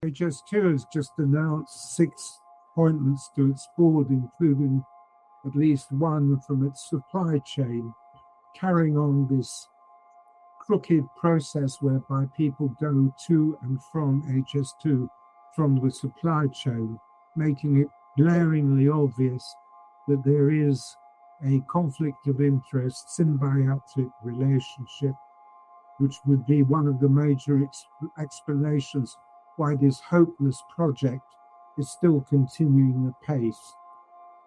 HS2 has just announced 6 appointments to its board, including at least one from its supply chain, carrying on this crooked process whereby people go to and from HS2 from the supply chain, making it glaringly obvious that there is a conflict of interest, symbiotic relationship, which would be one of the major explanations why this hopeless project is still continuing apace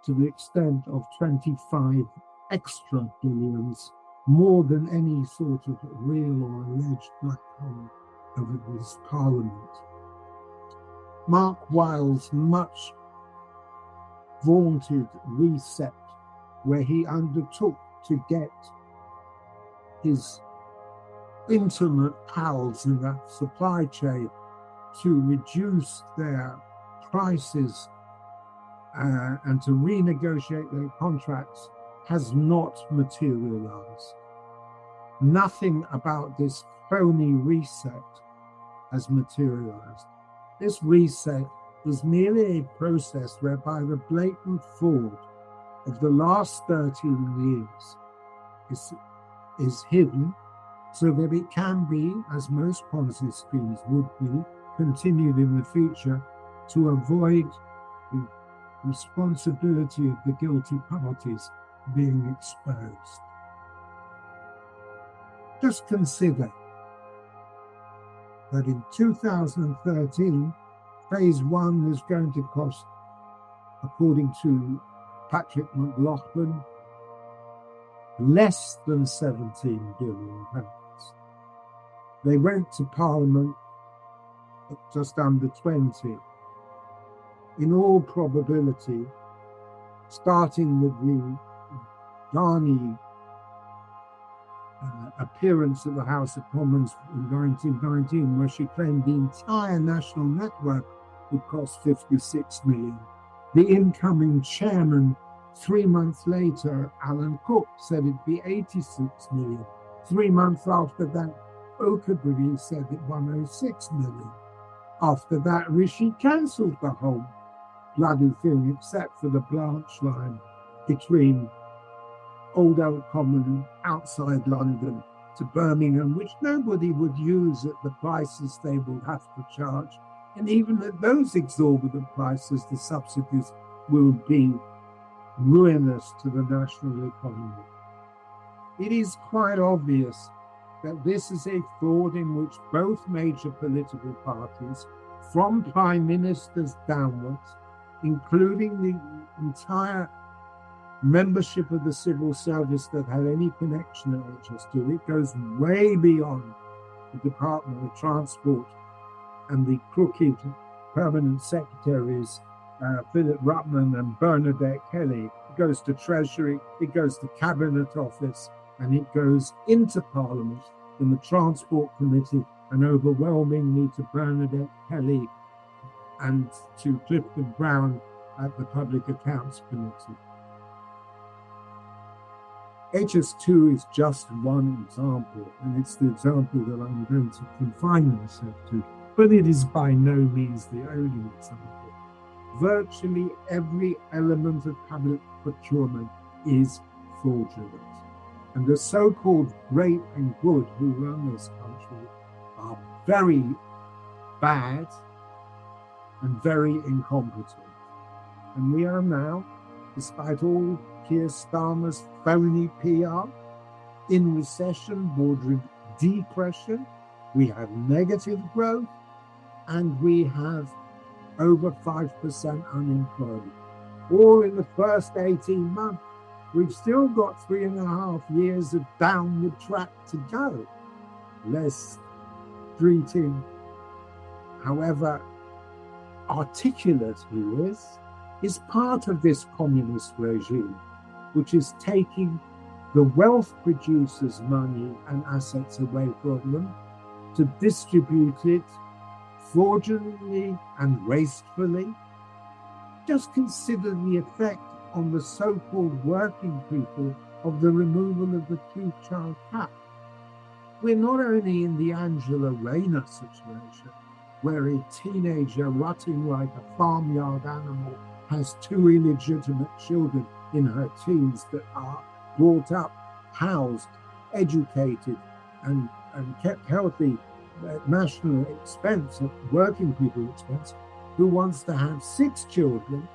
to the extent of 25 extra billions, more than any sort of real or alleged black hole over this parliament. Mark Wilde's much vaunted reset, where he undertook to get his intimate pals in that supply chain to reduce their prices and to renegotiate their contracts, has not materialized. Nothing about this phony reset has materialized. This reset is merely a process whereby the blatant fraud of the last 13 years is hidden so that it can be, as most Ponzi schemes would be, continued in the future to avoid the responsibility of the guilty parties being exposed. Just consider that in 2013, phase one is going to cost, according to Patrick McLaughlin, less than £17 billion. They went to Parliament at just under 20. In all probability, starting with the Ghani appearance at the House of Commons in 1919, where she claimed the entire national network would cost 56 million. The incoming chairman, 3 months later, Alan Cook, said it'd be 86 million. 3 months after that, Oakabridge said it 106 million. After that, Rishi cancelled the whole bloody thing, except for the branch line between Old Oak Common outside London to Birmingham, which nobody would use at the prices they will have to charge. And even at those exorbitant prices, the subsidies will be ruinous to the national economy. It is quite obvious that this is a fraud in which both major political parties, from prime ministers downwards, including the entire membership of the civil service that had any connection at HS2, it goes way beyond the Department of Transport and the crooked permanent secretaries, Philip Rutman and Bernadette Kelly. It goes to Treasury, it goes to Cabinet Office, and it goes into Parliament in the Transport Committee, and overwhelmingly to Bernadette Kelly and to Clifton Brown at the Public Accounts Committee. HS2 is just one example, and it's the example that I'm going to confine myself to, but it is by no means the only example. Virtually every element of public procurement is fraudulent. And the so-called great and good who run this country are very bad and very incompetent. And we are now, despite all Keir Starmer's phony PR, in recession bordering depression. We have negative growth, and we have over 5% unemployed. All in the first 18 months. We've still got 3.5 years of downward track to go. Les Streeting, however articulate he is part of this communist regime, which is taking the wealth producers' money and assets away from them to distribute it fraudulently and wastefully. Just consider the effect on the so-called working people of the removal of the two-child cap. We're not only in the Angela Rayner situation, where a teenager rotting like a farmyard animal has two illegitimate children in her teens that are brought up, housed, educated, and kept healthy at national expense, at working people's expense, who wants to have 6 children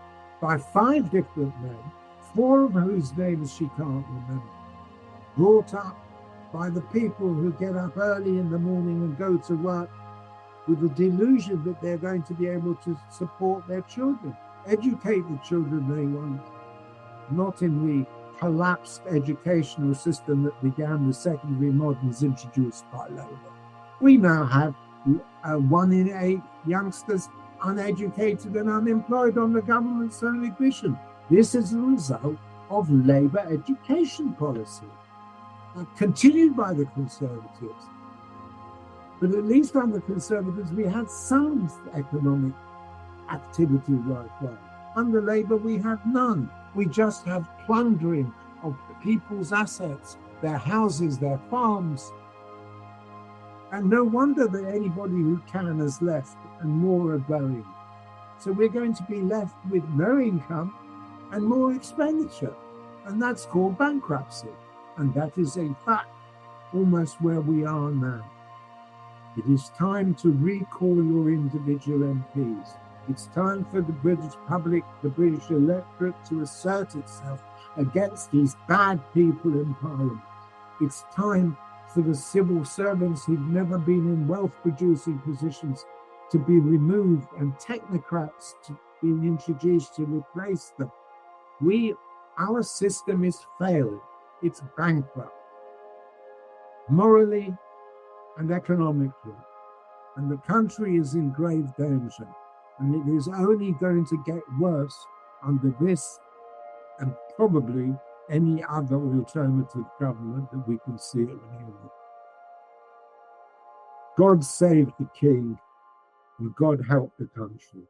by 5 different men, 4 of whose names she can't remember, brought up by the people who get up early in the morning and go to work with the delusion that they're going to be able to support their children, educate the children they want, not in the collapsed educational system that began the secondary moderns introduced by Labour. We now have 1 in 8 youngsters uneducated and unemployed on the government's own admission. This is a result of Labour education policy, continued by the Conservatives. But at least under Conservatives, we had some economic activity worldwide. Under Labour, we have none. We just have plundering of people's assets, their houses, their farms. And no wonder that anybody who can has left and more are going. So we're going to be left with no income and more expenditure. And that's called bankruptcy. And that is in fact almost where we are now. It is time to recall your individual MPs. It's time for the British public, the British electorate, to assert itself against these bad people in Parliament. It's time for the civil servants who've never been in wealth-producing positions to be removed and technocrats to be introduced to replace them. Our system is failing. It's bankrupt, morally and economically. And the country is in grave danger. And it is only going to get worse under this and probably any other alternative government that we can see at the moment. God save the King and God help the country.